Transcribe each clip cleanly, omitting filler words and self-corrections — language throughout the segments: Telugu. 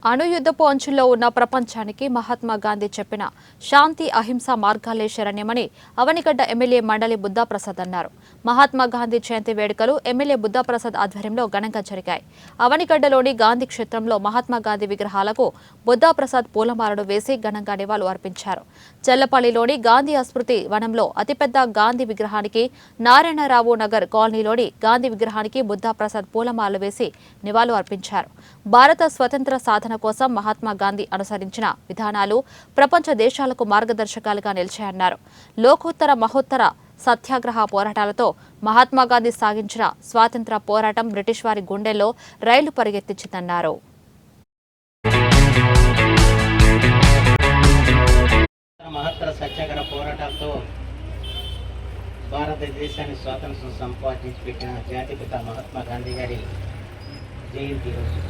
అణుయుద్ధపు అంచుల్లో ఉన్న ప్రపంచానికి మహాత్మా గాంధీ చెప్పిన శాంతి అహింస మార్గాలే శరణ్యమని అవనిగడ్డ ఎమ్మెల్యే మండలి బుద్ధాప్రసాద్ అన్నారు. మహాత్మా గాంధీ జయంతి వేడుకలు ఎమ్మెల్యే బుద్ధాప్రసాద్ ఆధ్వర్యంలో ఘనంగా జరిగాయి. అవనిగడ్డలోని గాంధీ క్షేత్రంలో మహాత్మా గాంధీ విగ్రహాలకు బుద్ధాప్రసాద్ పూలమాలలు వేసి ఘనంగా నివాళులు అర్పించారు. చెల్లపల్లిలోని గాంధీ స్మృతి వనంలో అతిపెద్ద గాంధీ విగ్రహానికి, నారాయణరావు నగర్ కాలనీలోని గాంధీ విగ్రహానికి బుద్ధాప్రసాద్ పూలమాలలు వేసి నివాళులు అర్పించారు. భారత స్వతంత్ర సాధన కోసం మహాత్మా గాంధీ అనుసరించిన విధానాలు ప్రపంచ దేశాలకు మార్గదర్శకాలుగా నిలిచాయన్నారు. లోకోత్తర మహోత్తర సత్యాగ్రహ పోరాటాలతో మహాత్మా గాంధీ సాగించిన స్వాతంత్ర పోరాటం బ్రిటిష్ వారి గుండెల్లో రైలు పరిగెత్తించిందన్నారు. మహత్తర సత్యాగ్రహ పోరాటాలతో భారతదేశాన్ని స్వాతంత్రం సంపాదించి పెట్టిన జాతిపిత మహాత్మా గాంధీ గారి జయంతి రోజు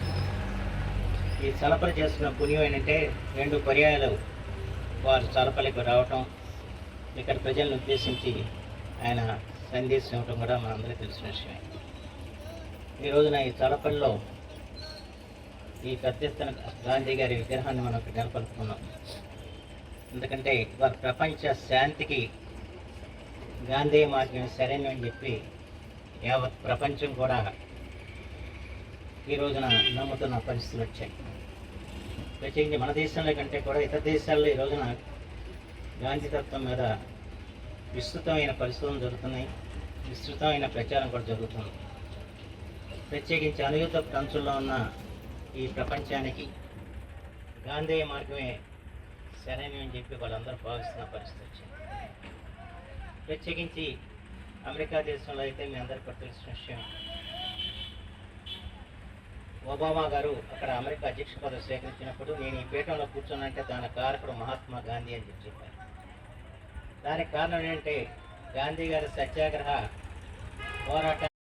ఈ చలపల్లి చేస్తున్న పుణ్యం ఏంటంటే 2 పర్యాయాలు వారు చలపల్లికి రావటం, ఇక్కడ ప్రజలను ఉద్దేశించి ఆయన సందేశం ఇవ్వటం కూడా మనందరికీ తెలిసిన విషయమే. ఈ రోజున ఈ చలపల్లిలో ఈ పెద్ద ఎత్తున గాంధీ గారి విగ్రహాన్ని మనం ఇక్కడ నెలకొల్పుకున్నాం. ఎందుకంటే వారి ప్రపంచ శాంతికి గాంధీ మార్గం సరైన అని చెప్పి యావత్ ప్రపంచం కూడా ఈ రోజున నమ్ముతున్న పరిస్థితులు వచ్చాయి. ప్రత్యేకించి మన దేశంలో కంటే కూడా ఇతర దేశాల్లో ఈ రోజున గాంధీ తత్వం మీద విస్తృతమైన పరిశోధనలు జరుగుతున్నాయి, విస్తృతమైన ప్రచారం కూడా జరుగుతుంది. ప్రత్యేకించి అణుయుద్ధ అంచుల్లో ఉన్న ఈ ప్రపంచానికి గాంధీ మార్గమే సరైనని చెప్పి వాళ్ళందరూ భావిస్తున్న పరిస్థితి వచ్చింది. ప్రత్యేకించి అమెరికా దేశంలో అయితే మీ అందరికీ తెలిసిన విషయం, ఒబామా గారు అక్కడ అమెరికా అధ్యక్ష పదవి స్వీకరించినప్పుడు నేను ఈ పీఠంలో కూర్చున్నంటే దాని కారకుడు మహాత్మా గాంధీ అని చెప్పారు. దానికి కారణం ఏంటంటే గాంధీ గారి సత్యాగ్రహ పోరాటాన్ని